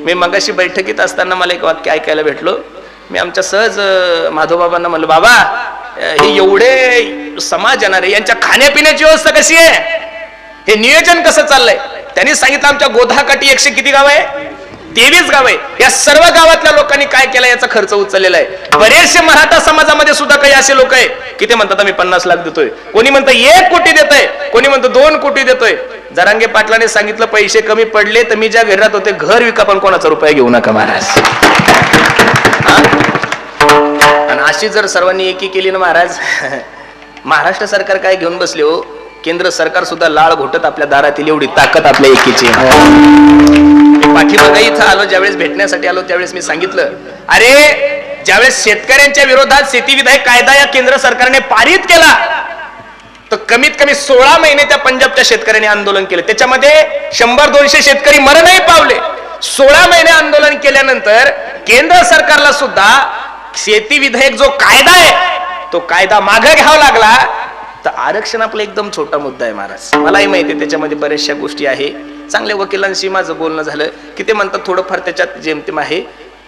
मी मगाशी बैठकीत असताना मला एक वाक्य ऐकायला भेटलो. मी आमच्या सहज माधवबाबांना म्हणलं, बाबा हे एवढे समाज येणार आहे, यांच्या खाण्यापिण्याची व्यवस्था कशी आहे, हे नियोजन कसं चाललंय? त्यांनी सांगितलं आमच्या गोधाकाठी 100 किती गाव आहे, 23 गाव आहे. या सर्व गावातल्या लोकांनी काय केलं याचा खर्च उचललेला आहे. बरेचसे मराठा समाजामध्ये सुद्धा काही असे लोक आहे की ते म्हणतात आम्ही 50 लाख देतोय, कोणी म्हणतं 1 कोटी देतोय, कोणी म्हणतं 2 कोटी देतोय. जरांगे पाटलाने सांगितलं पैसे कमी पडले तर मी ज्या घरात होते घर विका, पण कोणाचा रुपया घेऊ नका महाराज. आणि अशी जर सर्वांनी एकी केली ना महाराज, महाराष्ट्र सरकार काय घेऊन बसले हो, केंद्र सरकार सुद्धा लाळ घोटत आपल्या दारातील, एवढी ताकद आपल्या एकीची. पाठीमागे इथं आलो, ज्यावेळेस भेटण्यासाठी आलो त्यावेळेस मी सांगितलं, अरे ज्यावेळेस शेतकऱ्यांच्या विरोधात शेती विधायक कायदा या केंद्र सरकारने पारित केला तर कमीत कमी 16 महिने त्या पंजाबच्या शेतकऱ्यांनी आंदोलन केलं. त्याच्यामध्ये 100-200 शेतकरी मरणही पावले. 16 महिने आंदोलन केल्यानंतर केंद्र सरकारला सुद्धा शेती विधेयक जो कायदा आहे तो कायदा मागे घ्यावा लागला. तर आरक्षण आपला एकदम छोटा मुद्दा आहे महाराज, मलाही माहिती आहे त्याच्यामध्ये बऱ्याचशा गोष्टी आहे. चांगल्या वकिलांशी माझं बोलणं झालं की ते म्हणतात थोडंफार त्याच्यात जेमतेम आहे,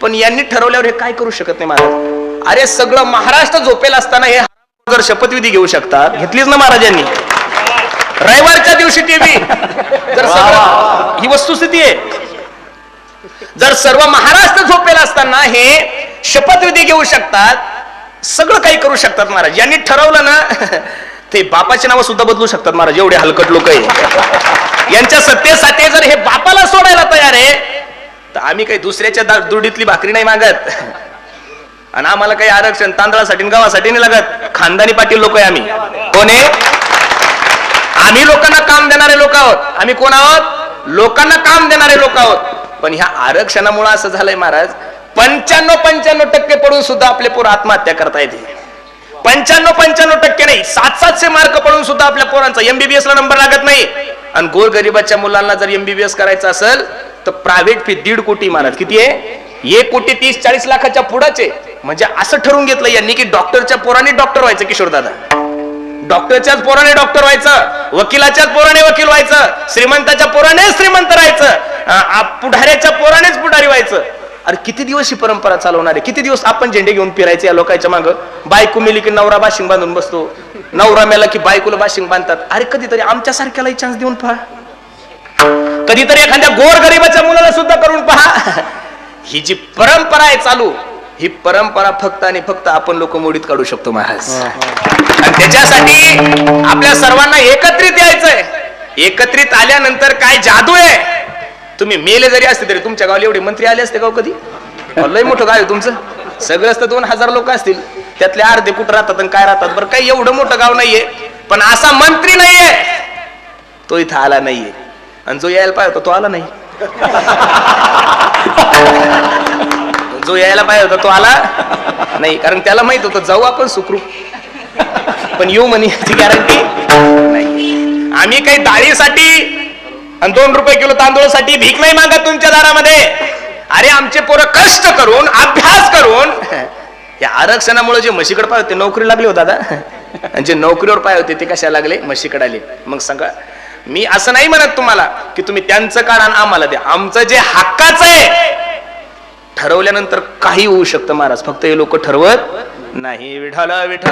पण यांनी ठरवल्यावर हे काय करू शकत नाही महाराज. अरे सगळं महाराष्ट्र झोपेल असताना हे जर शपथविधी घेऊ शकतात, घेतलीच ना महाराजांनी रविवारच्या दिवशी टीव्ही, जर सगळं ही वस्तुस्थिती आहे, जर सर्व महाराष्ट्र झोपेल असताना हे शपथविधी घेऊ शकतात, सगळं काही करू शकतात महाराज. यांनी ठरवलं ना ते बापाची नावं सुद्धा बदलू शकतात महाराज, एवढे हलकट लोक आहे. यांच्या सत्तेसाठी जर हे बापाला सोडायला तयार आहे तर आम्ही काही दुसऱ्याच्या दुडीतली भाकरी नाही मागत. आणि आम्हाला काही आरक्षण तांदळासाठी गावासाठी नाही लागत. खानदानी पाटील लोक आहे आम्ही. कोण आहे? आम्ही लोकांना काम देणारे लोक आहोत. आम्ही कोण आहोत? लोकांना काम देणारे लोक आहोत. पण ह्या आरक्षणामुळे असं झालंय महाराज, 95% पडून सुद्धा आपले पोरं आत्महत्या करता येते. 95% नाही, 700 मार्क पडून सुद्धा आपल्या पोरांचा MBBS ला नंबर लागत नाही. आणि गोरगरिबाच्या मुलांना जर MBBS करायचं असेल तर प्रायव्हेट फी 1.5 कोटी महाराज. किती आहे? 1,30,40 लाखाच्या पुढाचे. म्हणजे असं ठरवून घेतलं यांनी की डॉक्टरच्या पोराने डॉक्टर व्हायचं. किशोरदादा, डॉक्टरच्याच पोराने डॉक्टर व्हायचं, वकिलाच्याच पोराने वकील व्हायचं, श्रीमंताच्या पोराने श्रीमंत राहायचं, पुढाऱ्याच्या पोरानेच पुढारी व्हायचं. अरे किती दिवस ही परंपरा चालवणार आहे? किती दिवस आपण झेंडे घेऊन फिरायचे या लोकांच्या मागं? बायको मेली की नवरा बाशिंग बांधून बसतो, नवरा मेला की बायकोला बाशिंग बांधतात. अरे कधीतरी आमच्या सारख्याला चान्स देऊन पहा, कधीतरी एखाद्या गोर गरीबाच्या मुलाला सुद्धा करून पहा. ही जी परंपरा आहे चालू, ही परंपरा फक्त आणि फक्त आपण लोक मोडीत काढू शकतो महाराज. आणि त्याच्यासाठी आपल्या सर्वांना एकत्रित यायचंय. एकत्रित आल्यानंतर काय जादू आहे. तुम्ही मेले जरी असते तरी तुमच्या गावाला एवढे मंत्री आले असते गाव कधी? लय मोठं गाव आहे तुमचं, सगळंच तर 2000 लोक असतील, त्यातले अर्धे कुठं राहतात आणि काय राहतात. बरं काही एवढं मोठं गाव नाहीये, पण असा मंत्री नाहीये तो इथं आला नाहीये. आणि जो यायला पाहिजे होता तो आला नाही. जो यायला पाहिजे होता तो आला नाही, कारण त्याला माहित होतं जाऊ आपण सुखरूप, पण येऊ म्हणे याची गॅरंटी नाही. आम्ही काही डाळीसाठी आणि 2 रुपये किलो तांदूळासाठी भीक नाही मागत तुमच्या दारामध्ये. अरे आमचे पोरं कष्ट करून अभ्यास करून या आरक्षणामुळे जे म्हशीकडे पाय होते नोकरी लागली हो दादा, आणि जे नोकरीवर पाय होते ते कशा लागले? म्हशीकडे आले. मग सांगा, मी असं नाही म्हणत तुम्हाला की तुम्ही त्यांचं काढा आणि आम्हाला द्या. आमचं जे हक्काचं आहे ठरवल्यानंतर काही होऊ शकतं महाराज, फक्त हे लोक ठरवत नाही. विठ्ठल विठ्ठल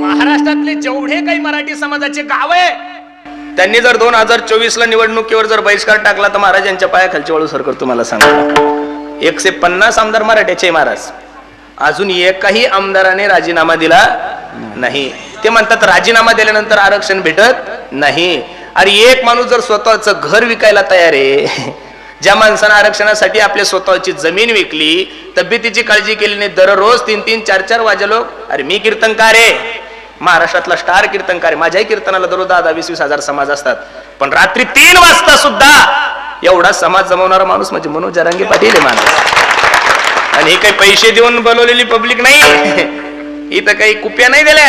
महाराष्ट्रातले जेवढे काही मराठी समाजाचे गाव आहे त्यांनी जर 2024 ला निवडणुकीवर जर बहिष्कार टाकला तर महाराज यांच्या पायाखालची वाळू सर करतो. मला सांगा, 150 आमदार मराठ्याचे महाराज, अजून एकही आमदाराने राजीनामा दिला नाही. ते म्हणतात राजीनामा दिल्यानंतर आरक्षण भेटत नाही. अरे एक माणूस जर स्वतःच घर विकायला तयार आहे, ज्या माणसानं आरक्षणासाठी आपल्या स्वतःची जमीन विकली, तब्येतीची काळजी केली नाही, दररोज 3-3, 4-4 वाजे लोक, अरे मी कीर्तनकार आहे, महाराष्ट्रातला स्टार कीर्तनकार आहे, माझ्याही कीर्तनाला दररोज 10-20 हजार समाज असतात, पण रात्री 3 वाजता सुद्धा एवढा समाज जमवणारा माणूस म्हणजे मनोज जरांगे पाटील आहे माणूस. आणि हे काही पैसे देऊन बोलवलेली पब्लिक नाही, इथं काही कुप्या नाही दिल्या,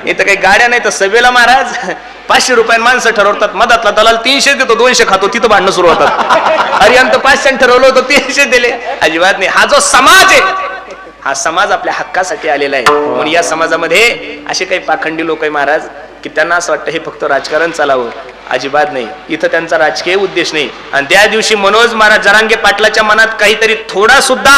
इथं काही गाड्या नाही, तर सभेला महाराज 500 रुपये माणसं ठरवतात, मधातला दलाल 300 देतो, 200 खातो, तिथं भांडणं सुरू होतात. हरियांत 500 ठरवलं होतं, 300 दिले. अजिबात नाही. हा जो समाज आहे, हा समाज आपल्या हक्कासाठी आलेला आहे. म्हणून या समाजामध्ये असे काही पाखंडी लोक आहे महाराज की त्यांना असं वाटतं हे फक्त राजकारण चालावं. अजिबात नाही. इथं त्यांचा राजकीय उद्देश नाही. आणि त्या दिवशी मनोज महाराज जरांगे पाटलाच्या मनात काहीतरी थोडा सुद्धा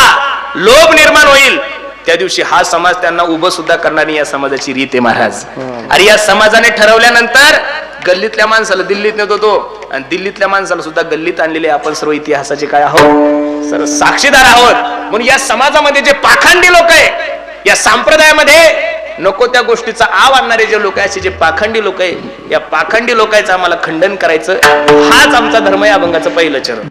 लोभ निर्माण होईल, त्या दिवशी हा समाज त्यांना उभं सुद्धा करणारी या समाजाची रीत आहे महाराज. अरे या समाजाने ठरवल्यानंतर गल्लीतल्या माणसाला दिल्लीत नेत होतो, आणि दिल्लीतल्या माणसाला सुद्धा गल्लीत आणलेले आपण सर्व इतिहासाचे काय आहोत, सर्व साक्षीदार आहोत. म्हणून या समाजामध्ये जे पाखंडी लोक आहे, या संप्रदायामध्ये नको त्या गोष्टीचा आव आणणारे जे लोक आहे, असे जे पाखंडी लोक आहे, या पाखंडी लोकांचं आम्हाला खंडन करायचं. हाच आमचा धर्म आहे. अभंगाचं पहिलं चरण.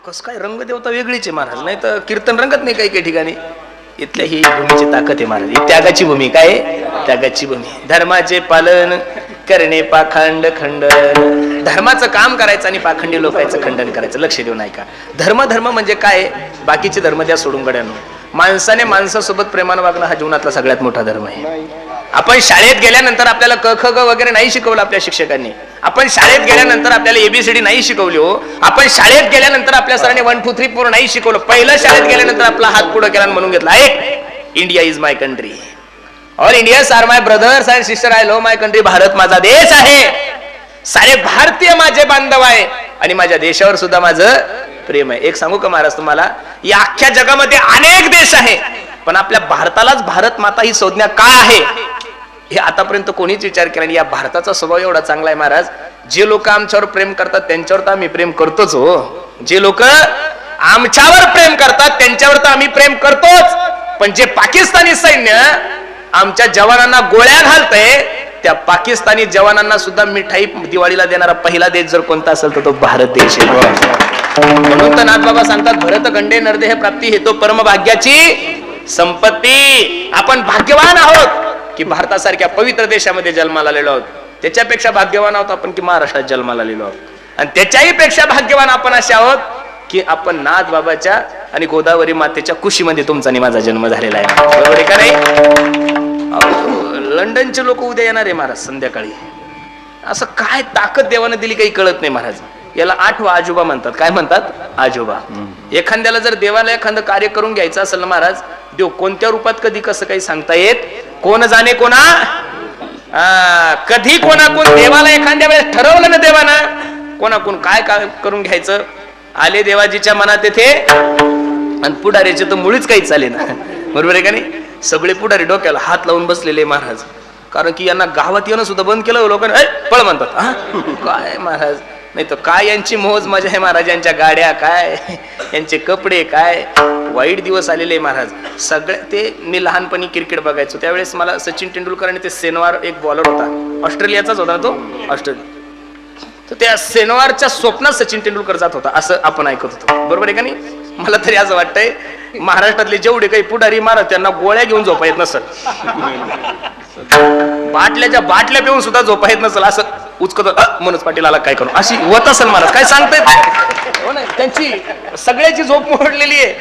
कसं काय रंगदेवता वेगळीच आहे महाराज, नाही तर कीर्तन रंगत नाही काही काही ठिकाणी. इथल्या ही भूमीची ताकद आहे महाराज, ही त्यागाची भूमी. काय त्यागाची भूमी. धर्माचे पालन करणे पाखंड खंडन. धर्माचं काम करायचं आणि पाखंडी लोकांचं खंडन करायचं. लक्ष देऊ नाही का. धर्म धर्म म्हणजे काय, बाकीचे धर्म द्या सोडून गड्यानो. माणसाने माणसासोबत प्रेमानं वागणं हा जीवनातला सगळ्यात मोठा धर्म आहे. आपण शाळेत गेल्यानंतर आपल्याला क ख ग वगैरे नाही शिकवलं आपल्या शिक्षकांनी. आपण शाळेत गेल्यानंतर आपल्याला एबीसीडी नाही शिकवली हो. आपण शाळेत गेल्यानंतर आपल्या सरांनी 1 2 3 4 नाही शिकवलं. पहिलं शाळेत गेल्यानंतर आपला हात पुढे केला म्हणून घेतला एक इंडिया इज माय कंट्री और Indians are my brothers and sister. I love my country. Bharat माझा देश आहे. सारे भारतीय माझे बांधव आहे आणि माझ्या देशावर सुद्धा माझं प्रेम आहे. एक सांगू का महाराज तुम्हाला, या अख्ख्या जगामध्ये अनेक देश आहे, पण आपल्या भारतालाच भारत माता ही संज्ञा का आहे हे आतापर्यंत कोणीच विचार केला नाही. या भारताचा स्वभाव एवढा चांगला आहे महाराज. जे लोक आमच्यावर प्रेम करतात त्यांच्यावर तर आम्ही प्रेम करतोच हो. जे लोक आमच्यावर प्रेम करतात त्यांच्यावर तर आम्ही प्रेम करतोच. पण जे पाकिस्तानी सैन्य आमच्या जवानांना गोळ्या घालतंय, त्या पाकिस्तानी जवानांना सुद्धा मिठाई दिवाळीला देणारा पहिला देश जर कोणता असेल तर तो भारत देश आहे. म्हणून तर नाथबाबा सांगतात, भरत गंडे नरदेह प्राप्ती हेतो परम भाग्याची संपत्ती. आपण भाग्यवान आहोत की भारतासारख्या पवित्र देशामध्ये जन्माला आलेलो आहोत. त्याच्यापेक्षा भाग्यवान आहोत आपण की महाराष्ट्रात जन्माला आलेलो आहोत. आणि त्याच्याही पेक्षा भाग्यवान आपण असे आहोत की आपण नाथ बाबाच्या आणि गोदावरी मातेच्या कुशीमध्ये तुमचा आणि माझा जन्म झालेला आहे. बरोबर आहे का नाही? लंडनचे लोक उद्या येणार आहे महाराज संध्याकाळी. असं काय ताकद देवानं दिली काही कळत नाही महाराज. याला आठवा आजोबा म्हणतात. काय म्हणतात? आजोबा. एखाद्याला जर देवाला एखादं कार्य करून घ्यायचं असेल ना महाराज, देव कोणत्या रूपात कधी कसं काही सांगता येत कोण जाणे कोणा. कधी कोणाकोण देवाला एखाद्या वेळेस ठरवलं ना देवानं कोणाकोण काय काय करून घ्यायचं, आले देवाजीच्या मनात येथे आणि पुढाऱ्याचे तर मुळीच काही चाले ना. बरोबर आहे का नाही? सगळे पुढारी डोक्याला हात लावून बसलेले महाराज, कारण की यांना गावात येणं सुद्धा बंद केलं लोकांना. पळ म्हणतात. काय महाराज, नाही तर काय यांची मोज मजा आहे महाराज. यांच्या गाड्या काय, यांचे कपडे काय, वाईट दिवस आलेले महाराज. सगळे ते मी लहानपणी क्रिकेट बघायचो त्यावेळेस मला सचिन तेंडुलकर आणि ते सेनवार एक बॉलर होता, ऑस्ट्रेलियाचाच होता ना तो, ऑस्ट्रेलिया. तर त्या सेनवारच्या स्वप्नात सचिन तेंडुलकर जात होता असं आपण ऐकत होतो. बरोबर आहे का नाही? मला तरी असं वाटतंय महाराष्ट्रातले जेवढे काही पुढारी महाराज त्यांना गोळ्या घेऊन झोपा येत नसल, बाटल्याच्या बाटल्या पिऊन सुद्धा झोपा येत नसल, असं उचकत मनोज पाटील आला काय करू अशी होत असेल महाराज. काय सांगतायत? त्यांची सगळ्याची झोप मोडलेली आहे.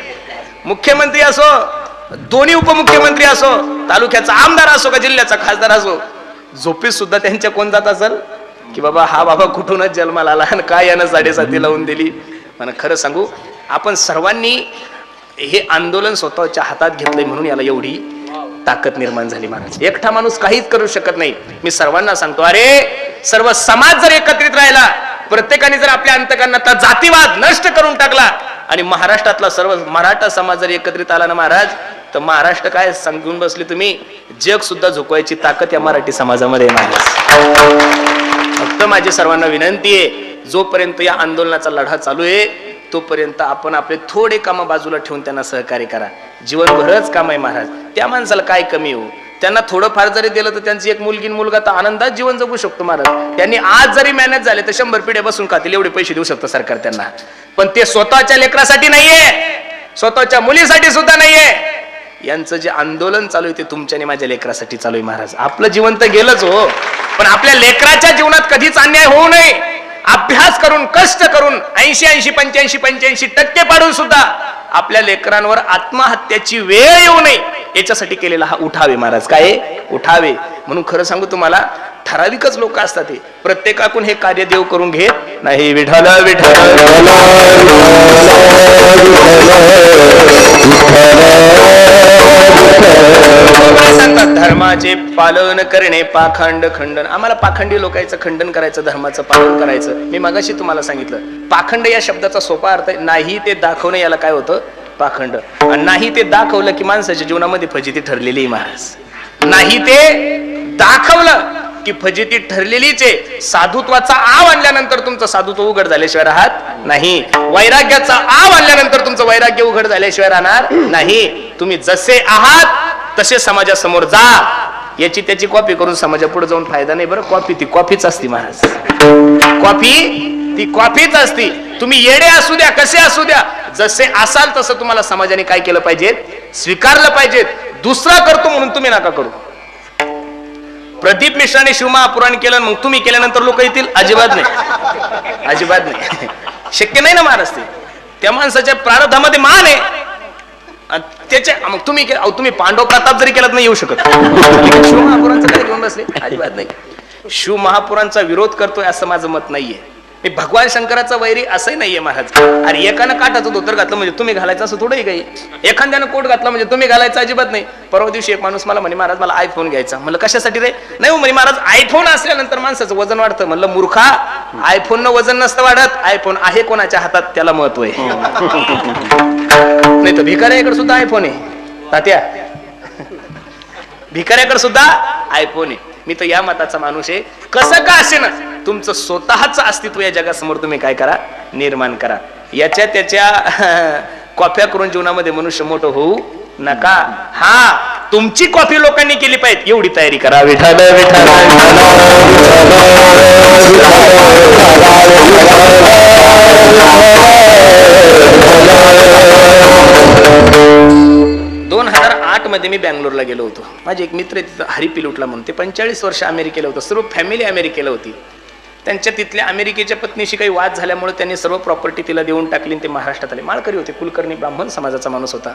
मुख्यमंत्री असो, दोन्ही उपमुख्यमंत्री असो, तालुक्याचा आमदार असो का जिल्ह्याचा खासदार असो, झोपेत सुद्धा त्यांच्या कोण जात असेल की बाबा हा बाबा कुठूनच जन्माला आला आणि काय यानं 7:30 लावून दिली. मला खरं सांगू, आपण सर्वांनी हे आंदोलन स्वतःच्या हातात घेतलंय म्हणून याला एवढी ताकद निर्माण झाली महाराज. एकटा माणूस काहीच करू शकत नाही. मी सर्वांना सांगतो, अरे सर्व समाज जर एकत्रित राहिला, प्रत्येकाने जर आपल्या अंतकरणातला जातीवाद नष्ट करून टाकला आणि महाराष्ट्रातला सर्व मराठा समाज जर एकत्रित आला ना महाराज, तर महाराष्ट्र काय सांगून बसले तुम्ही, जग सुद्धा झुकवायची ताकद या मराठी समाजामध्ये आहे महाराज. फक्त माझी सर्वांना विनंती आहे, जोपर्यंत या आंदोलनाचा लढा चालू आहे तोपर्यंत आपण आपले थोडे काम बाजूला ठेवून त्यांना सहकार्य करा. जीवनभरच काम आहे महाराज. त्या माणसाला काय कमी हो, त्यांना थोडंफार जरी दिलं तर त्यांची एक मुलगी मुलगा तर आनंदात जीवन जगू शकतो महाराज. त्यांनी आज जरी मॅनेज झाले तर 100 पिढ्या बसून खातील एवढे पैसे देऊ शकतं सरकार त्यांना. पण ते स्वतःच्या लेकरासाठी नाहीये, स्वतःच्या मुलीसाठी सुद्धा नाहीये. यांचं जे आंदोलन चालू आहे ते तुमच्या आणि माझ्या लेकरासाठी चालू आहे महाराज. आपलं जीवन तर गेलंच हो, पण आपल्या लेकराच्या जीवनात कधीच अन्याय होऊ नये. अभ्यास करून कष्ट करून 80, 85% पाडून सुद्धा आपल्या लेकरांवर आत्महत्याची वेळ येऊ नये याच्यासाठी केलेला हा उठावे महाराज. काय उठावे. म्हणून खरं सांगू तुम्हाला, ठराविकच लोक असतात ते, प्रत्येकाकडून हे कार्य देव करून घेत नाही. विठ्ठल विठ्ठल सांगतात, धर्माचे पालन करणे पाखंड खंडन. आम्हाला पाखंडी लोकांचं खंडन करायचं, धर्माचं पालन करायचं. मी मगाशी तुम्हाला सांगितलं, पाखंड या शब्दाचा सोपा अर्थ आहे नाही ते दाखवणं. याला काय होतं? पाखंड. आणि नाही ते दाखवलं की माणसाच्या जीवनामध्ये फजिती ठरलेली महाराज. नाही ते दाखवलं की फजिती ठरलेलीच आहे. साधुत्वाचा आव आणल्यानंतर तुमचं साधुत्व उघड झाल्याशिवाय राहत नाही. वैराग्याचा आव आणल्यानंतर तुमचं वैराग्य उघड झाल्याशिवाय राहणार नाही. तुम्ही जसे आहात तसे समाजासमोर जा. याची त्याची कॉपी करून समाजापुढे जाऊन फायदा नाही. बरं, कॉपी ती कॉपीच असती महाराज. कॉपी ती कॉपीच असती. तुम्ही येडे असू द्या, कसे असू द्या, जसे असाल तसं तुम्हाला समाजाने काय केलं पाहिजे? स्वीकारलं पाहिजे. दुसरा करतो म्हणून तुम्ही नका करू. प्रदीप मिश्राने शिवमहापुराण केलं, मग तुम्ही केल्यानंतर लोक येतील? अजिबात नाही, अजिबात नाही. शक्य नाही ना महाराज. ते त्या माणसाच्या प्रारब्धामध्ये मान आहे. त्याच्या मग तुम्ही पांडव प्रताप जरी केलात नाही येऊ शकत. शिवमहापुरांचं काय घेऊन बसले? अजिबात नाही. शिवमहापुरांचा विरोध करतोय असं माझं मत नाहीये. मी भगवान शंकराचा वैरी असंही नाहीये महाराज. अरे एकानं काठाचं धोतर घातलं म्हणजे तुम्ही घालायचं असं थोडंही काही. एखाद्यानं कोट घातला म्हणजे तुम्ही घालायचं अजिबात नाही. परवा दिवशी एक माणूस मला म्हणे, महाराज मला आयफोन घ्यायचा. म्हणलं कशासाठी रे? नाही म्हणे महाराज, आयफोन असल्यानंतर माणसाचं वजन वाढतं. म्हणलं मूर्खा, आयफोननं वजन नसतं वाढत. आयफोन आहे कोणाच्या हातात त्याला महत्व आहे. नाही तर भिकाऱ्याकडे सुद्धा आयफोन आहे तात्या. भिकाऱ्याकडे सुद्धा आयफोन आहे. मी तर या मताचा माणूस आहे. कसं का असे ना, तुमचं स्वतःच अस्तित्व या जगासमोर तुम्ही काय करा? निर्माण करा. याच्या त्याच्या कॉप्या करून जीवनामध्ये मनुष्य मोठं होऊ नका. हा, तुमची कॉपी लोकांनी केली पाहिजे एवढी तयारी करा. विठ्ठल विठ्ठल 2008 मध्ये मी बँगलोरला गेलो होतो. माझे एक मित्र हरिपी लुटला म्हणून. ते 45 वर्ष अमेरिकेला होतं, सर्व फॅमिली अमेरिकेला होती. त्यांच्या तिथल्या अमेरिकेच्या पत्नीशी काही वाद झाल्यामुळे त्यांनी सर्व प्रॉपर्टी तिला देऊन टाकली. ते महाराष्ट्रात आले. माळकरी होते, कुलकर्णी ब्राह्मण समाजाचा माणूस होता.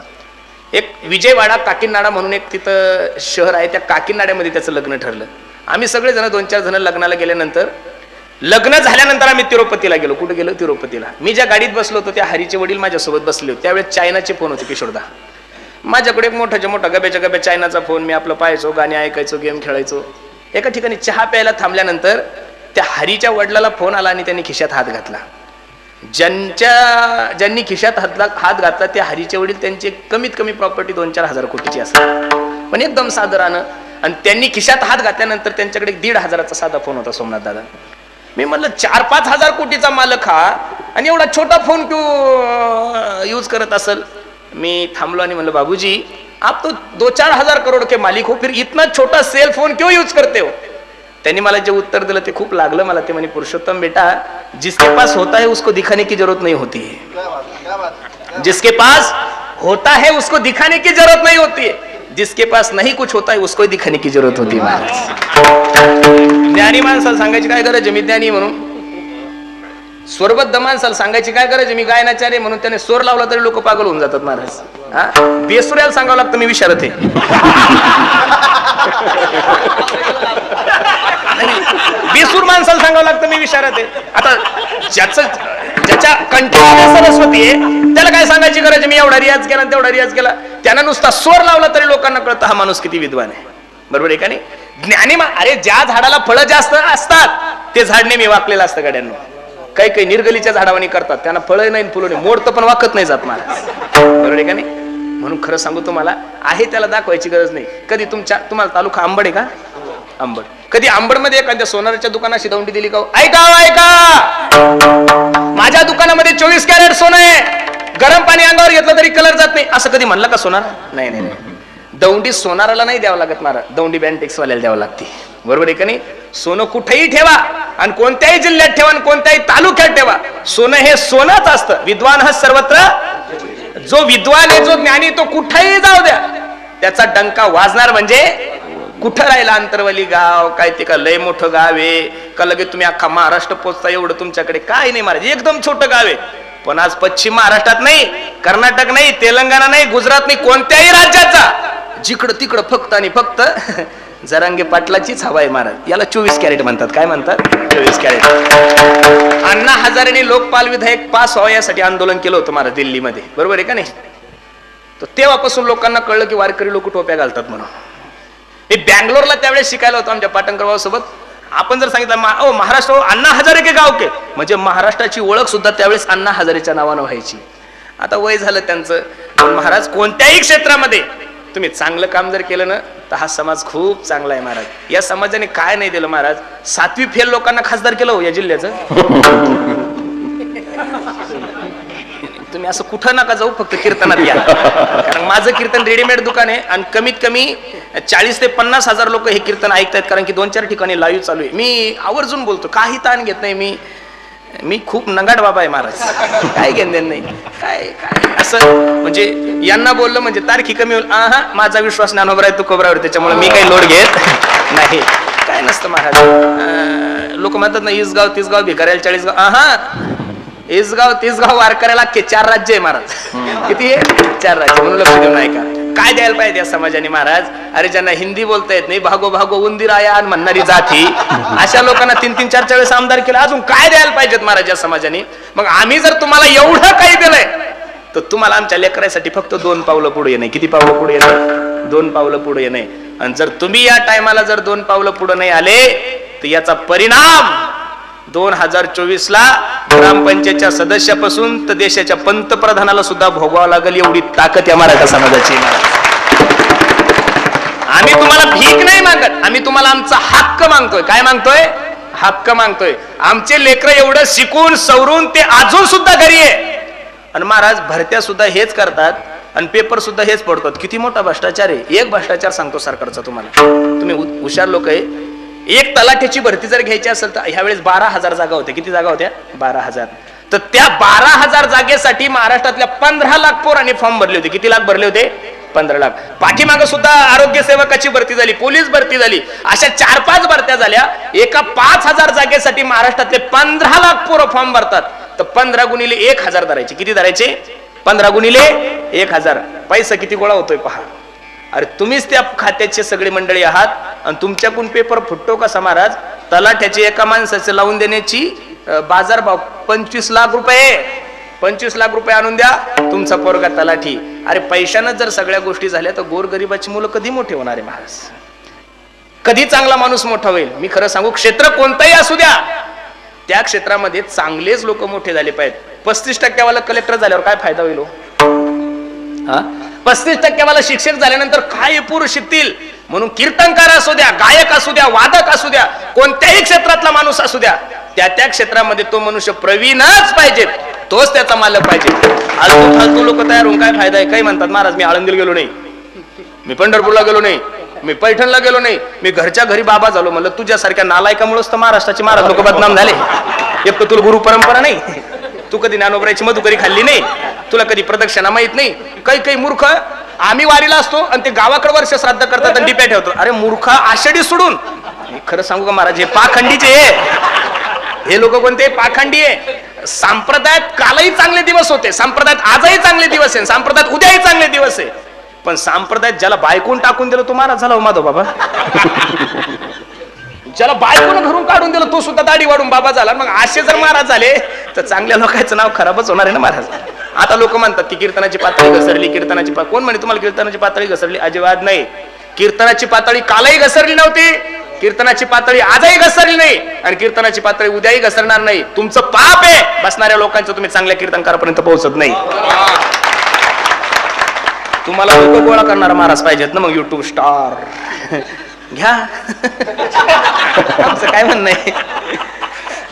एक विजयवाडा काकीनाडा म्हणून एक तिथं शहर आहे, त्या काकीनाड्यामध्ये त्याचं लग्न ठरलं. आम्ही सगळेजण 2-4 जण लग्नाला गेल्यानंतर, लग्न झाल्यानंतर आम्ही तिरुपतीला गेलो. कुठे गेलो? तिरुपतीला. मी ज्या गाडीत बसलो होतो त्या हरीचे वडील माझ्यासोबत बसले होते. त्यावेळेस चायनाचे फोन होते किशोरदा. माझ्याकडे एक मोठाच्या मोठा गब्याच्या चायनाचा फोन. मी आपलं पाहायचो, गाणी ऐकायचो, गेम खेळायचो. एका ठिकाणी चहा प्यायला थांबल्यानंतर त्या हरीच्या वडिलाला फोन आला आणि त्यांनी खिशात हात घातला. ज्यांनी खिशात हात घातला ते हरीचे वडील. त्यांची कमीत कमी प्रॉपर्टी 2-4 हजार कोटीची असते, पण एकदम साधारण. आणि त्यांनी खिशात हात घातल्यानंतर त्यांच्याकडे 1,500 साधा फोन होता. सोमनाथ दादा, मी म्हणलं 4-5 हजार कोटीचा मालक हा आणि एवढा छोटा फोन क्यों यूज करत असेल. मी थांबलो आणि म्हणलं, बाबूजी आप तो 2-4 हजार करोड के मालिक हो, फिर इतना छोटा सेल फोन क्यों यूज करते हो. त्यांनी मला जे उत्तर दिलं ते खूप लागलं मला. ते म्हणे, पुरुषोत्तम बेटा, जिसके पास होता है उसको दिखाने की जरूरत नहीं होती है. जिसके पास होता है उसको दिखाने की जरूरत नहीं होती है. जिसके पास नहीं कुछ होता है उसको दिखाने की जरूरत होती है. ज्ञानी माणसाला सांगायची काय गरज आहे मी ज्ञानी म्हणून. स्वरबद्ध माणसाला सांगायची काय गरज आहे मी गायनाचार्य म्हणून. त्याने स्वर लावला तरी लोक पागल होऊन जातात महाराज. बेसुऱ्याला सांगावं लागतं मी विशारद आहे. बेसूर माणसाला सांगावं लागतं मी विशारद आहे. आता ज्याच्या कंठीमध्ये सरस्वती आहे त्याला काय सांगायची गरज आहे मी एवढा रियाज केला तेवढा रियाज केला. त्यांना नुसता स्वर लावला तरी लोकांना कळतं हा माणूस किती विद्वान आहे. बरोबर आहे का नाही. ज्ञानी अरे ज्या झाडाला फळं जास्त असतात ते झाड नेहमी वाकलेलं असतं गाड्यांना. काही काही निर्गलीच्या झाडावानी करतात, त्यांना फळं नाही फुलं नाही, मोडतं पण वाकत नाही जात महाराज. बरोबर आहे का नाही. म्हणून खरं सांगू तुम्हाला, आहे त्याला दाखवायची गरज नाही. कधी तुम्हाला तालुका अंबड आहे का? अंबड. कधी अंबड मध्ये एखाद्या सोनाराच्या दुकानाशी दौंडी दिली का? ऐका, माझ्या दुकानामध्ये 24 कॅरेट सोनं आहे, गरम पाणी अंगावर घेतलं तरी कलर जात नाही, असं कधी म्हणलं का सोनार? नाही नाही. दौंडी सोनाराला नाही द्यावं लागत महाराज, दौंडी बँटेक्स वाल्याला द्यावं लागते. बरोबर आहे का नाही. सोनं कुठेही ठेवा आणि कोणत्याही जिल्ह्यात ठेवा आणि कोणत्याही तालुक्यात ठेवा, सोनं हे सोनंच असतं. विद्वान हा सर्वत्र. जो विद्वान आहे, जो ज्ञानी, तो कुठेही जाऊ द्या, त्याचा डंका वाजणार. म्हणजे कुठं राहिला अंतरवली गाव काय ते का लय मोठं गाव आहे का लगेच तुम्ही अख्खा महाराष्ट्र पोचता एवढं तुमच्याकडे काय नाही महाराज. एकदम छोटं गाव आहे, पण आज पश्चिम महाराष्ट्रात नाही, कर्नाटक नाही, तेलंगणा नाही, गुजरात नाही, कोणत्याही राज्याचा जिकडं तिकडं फक्त आणि फक्त जरांगे पाटलाचीच हवा आहे महाराज. याला 24 कॅरेट म्हणतात. काय म्हणतात? 24 कॅरेट. अण्णा हजारेंनी लोकपाल विधेयक पास व्हावं यासाठी आंदोलन केलं होतं महाराज दिल्लीमध्ये. बरोबर आहे का नाही. तर तेव्हापासून लोकांना कळलं की वारकरी लोक टोप्या घालतात म्हणून. मी बँगलोरला त्यावेळेस शिकायला होतो आमच्या पाटणकर भाऊ सोबत. आपण जर सांगितलं महाराष्ट्र अण्णा हजारे के गाव के, म्हणजे महाराष्ट्राची ओळख सुद्धा त्यावेळेस अण्णा हजारेच्या नावानं व्हायची. आता वय झालं त्यांचं. पण महाराज कोणत्याही क्षेत्रामध्ये तुम्ही चांगलं काम जर केलं ना तर हा समाज खूप चांगला आहे महाराज. या समाजाने काय नाही दिलं महाराज. 7वी फेल लोकांना खासदार केलं हो या जिल्ह्याचं. तुम्ही असं कुठं नका जाऊ, फक्त कीर्तनात या. कारण माझं कीर्तन रेडीमेड दुकान आहे आणि कमीत कमी 40 ते 50 हजार लोक हे कीर्तन ऐकतात. कारण की 2-4 ठिकाणी लाईव्ह चालू आहे. मी आवर्जून बोलतो, काही ताण घेत नाही. मी खूप नंगाट बाबा आहे महाराज. काय घेणं नाही काय काय असं. म्हणजे यांना बोललं म्हणजे तारखी कमी होईल. माझा विश्वास ज्ञानोबराव आहे तुकोबरावर, त्याच्यामुळे मी काही लोड घेत नाही. काय नसतं महाराज. लोक म्हणतात ना इसगाव तिसगाव भिकाऱ्याला 40 गाव. इसगाव तिसगाव वारकऱ्याला 4 राज्य आहे महाराज. किती आहे? 4 राज्य. म्हणून लक्ष देऊन ऐका. काय द्यायला पाहिजे या समाजाने महाराज. अरे ज्यांना हिंदी बोलता येत नाही, भागो भागो उंदीर आया आणि म्हणणारी जाती, अशा लोकांना 3-3, 4-4 वेळेस आमदार केलं. अजून काय द्यायला पाहिजेत महाराज या समाजाने. मग आम्ही जर तुम्हाला एवढं काही दिलंय तर तुम्हाला आमच्या लेकरासाठी फक्त 2 पावलं पुढे येणे. किती पावलं पुढे येणे? 2 पावलं पुढे येणे. आणि जर तुम्ही या टायमाला जर 2 पावलं पुढे नाही आले तर याचा परिणाम 2024 ला ग्रामपंचायतच्या सदस्यापासून तर देशाच्या पंतप्रधानाला सुद्धा भोगावं लागेल. एवढी ताकद या मराठा समाजाची. आम्ही तुम्हाला भीक नाही मागत, आम्ही तुम्हाला आमचा हक्क मागतोय. काय मागतोय? हक्क मागतोय. आमचे लेकरं एवढं शिकून सवरून ते अजून सुद्धा घरी आहे. आणि महाराज भरत्या सुद्धा हेच करतात आणि पेपर सुद्धा हेच पडतात. किती मोठा भ्रष्टाचार आहे. एक भ्रष्टाचार सांगतो सरकारचा तुम्हाला. तुम्ही हुशार लोक आहे. एक तलाठ्याची भरती जर घ्यायची असेल तर ह्यावेळेस 12,000 जागा होत्या. किती जागा होत्या? 12,000. तर त्या 12,000 जागेसाठी महाराष्ट्रातल्या 15 लाख पोरांनी फॉर्म भरले होते. किती लाख भरले होते? 15 लाख. पाठीमागं सुद्धा आरोग्य सेवकाची भरती झाली, पोलीस भरती झाली, अशा 4-5 भरत्या झाल्या. एका 5,000 जागेसाठी महाराष्ट्रातले 15 लाख पोरं फॉर्म भरतात. तर 15 गुणिले 1,000 धरायचे. किती धरायचे? 15 गुणिले 1,000. पैसा किती गोळा होतोय पहा. अरे तुम्हीच त्या खात्याचे सगळे मंडळी आहात आणि तुमच्याकडून पेपर फुटतो कसा महाराज? तलाठ्याची एका माणसाचे लावून देण्याची बाजारभाव 25 लाख रुपये. 25 लाख रुपये आणून द्या, तुमचा पोरगा तलाठी. अरे पैशानं जर सगळ्या गोष्टी झाल्या तर गोरगरिबाची मुलं कधी मोठे होणार आहे महाराज? कधी चांगला माणूस मोठा होईल? मी खरं सांगू, क्षेत्र कोणताही असू द्या, त्या क्षेत्रामध्ये चांगलेच लोक मोठे झाले पाहिजेत. 35% कलेक्टर झाल्यावर काय फायदा होईल? 35% शिक्षक झाल्यानंतर काय पुरुष शिकतील? म्हणून कीर्तनकार असू द्या, गायक असू द्या, वादक असू द्या, कोणत्याही क्षेत्रातला माणूस असू द्या, त्या क्षेत्रामध्ये तो मनुष्य प्रवीणच पाहिजे, तोच त्याचा मालक पाहिजे. फालतू लोक तयार होऊन काय फायदा आहे? काही म्हणतात महाराज मी आळंदीला गेलो नाही, मी पंढरपूरला गेलो नाही, मी पैठणला गेलो नाही, मी घरच्या घरी बाबा झालो. म्हणलं तुझ्यासारख्या नालायकामुळेच तर महाराष्ट्राचे महाराज लोक बदनाम झाले. एक तर तुला गुरु परंपरा नाही, तू कधी ज्ञानोबराची मधुकरी खाल्ली नाही, तुला कधी प्रदक्षिणा माहित नाही. काही मूर्ख आम्ही वारीला असतो आणि ते गावाकडे वर्ष श्राद्ध करतात आणि डिप्या ठेवतात. अरे मूर्ख, आषाढी सोडून. खरं सांगू का महाराज, हे पाखंडीचे हे लोक कोणते? पाखंडी आहे. संप्रदायात कालही चांगले दिवस होते, संप्रदायात आजही चांगले दिवस आहे, संप्रदायात उद्याही चांगले दिवस आहे. पण संप्रदायात ज्याला बायकून टाकून दिलं तो महाराज झाला माधव बाबा. ज्याला बायकोनं घरून काढून दिलं तो सुद्धा दाढी वाढून बाबा झाला. मग असे जर महाराज झाले तर चांगल्या लोकांचं नाव खराबच होणार आहे ना महाराज. आता लोक म्हणतात की कीर्तनाची पातळी घसरली, कीर्तनाची कोण म्हणे तुम्हाला कीर्तनाची पातळी घसरली? अजिबात नाही. कीर्तनाची पातळी कालही घसरली नव्हती, कीर्तनाची पातळी आजही घसरली नाही आणि कीर्तनाची पातळी उद्याही घसरणार नाही. तुमचं पाप आहे बसणाऱ्या लोकांचं, तुम्ही चांगल्या कीर्तनकारापर्यंत पोहोचत नाही. तुम्हाला लोक गोळा करणारा महाराज पाहिजेत ना, मग युट्यूब स्टार घ्या. आमचं काय म्हणणं आहे?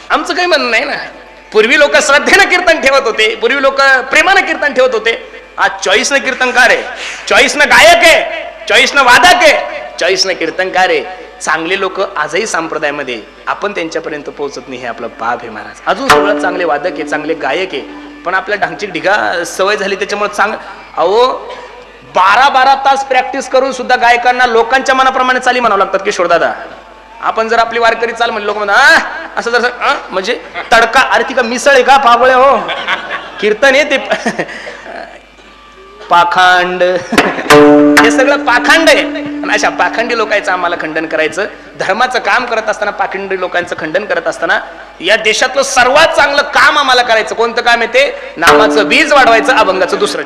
आमचं काही म्हणणं नाही ना. पूर्वी लोक श्रद्धेनं कीर्तन ठेवत होते, पूर्वी लोक प्रेमानं कीर्तन ठेवत होते. आज चॉईसनं कीर्तनकार आहे, चॉईसनं गायक आहे, चॉईसनं वादक आहे, चॉईसनं कीर्तनकार आहे. चांगले लोक आजही संप्रदायामध्ये, आपण त्यांच्यापर्यंत पोहोचत नाही, हे आपलं पाप आहे महाराज. अजून सगळं चांगले वादक आहे, चांगले गायक आहे, पण आपल्या ढांगची ढिगा सवय झाली त्याच्यामुळे अहो 12-12 तास प्रॅक्टिस करून सुद्धा गायकांना लोकांच्या मनाप्रमाणे चाली म्हणावं लागतात. किशोर दादा, आपण जर आपली वारकरी चाल म्हणले लोक म्हणतात असं जर म्हणजे तडका, अरे ती का मिसळ आहे का पाबळे? हो, कीर्तन आहे ते पाखंड, हे सगळं पाखंड आहे. आणि अशा पाखंडी लोकांचं आम्हाला खंडन करायचं. धर्माचं काम करत असताना, पाखंडी लोकांचं खंडन करत असताना, या देशातलं सर्वात चांगलं काम आम्हाला करायचं. कोणतं काम आहे ते? नामाचं बीज वाढवायचं, अभंगाचं दुसरं.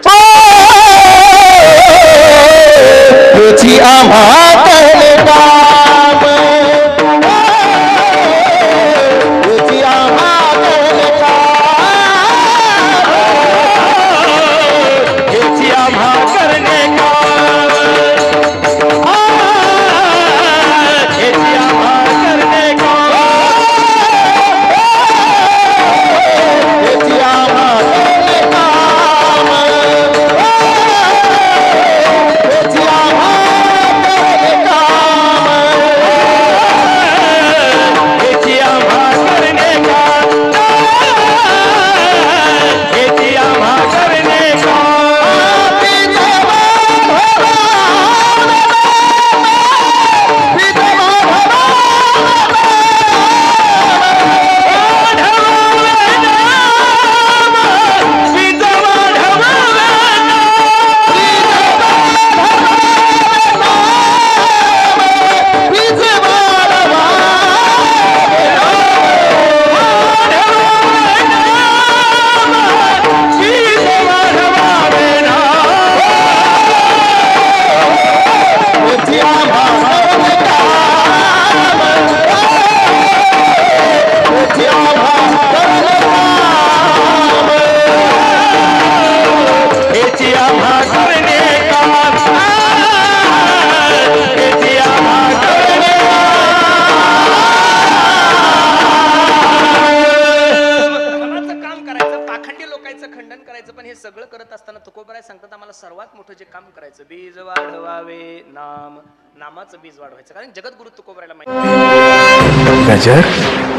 सगळं करत असताना तुकोबराय सांगतात आम्हाला सर्वात मोठं जे काम करायचं, बीज वाढवावे नामाचं बीज वाढवायचं. कारण जगद्गुरु तुकोबरायला माहिती गजर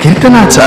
कीर्तनाचा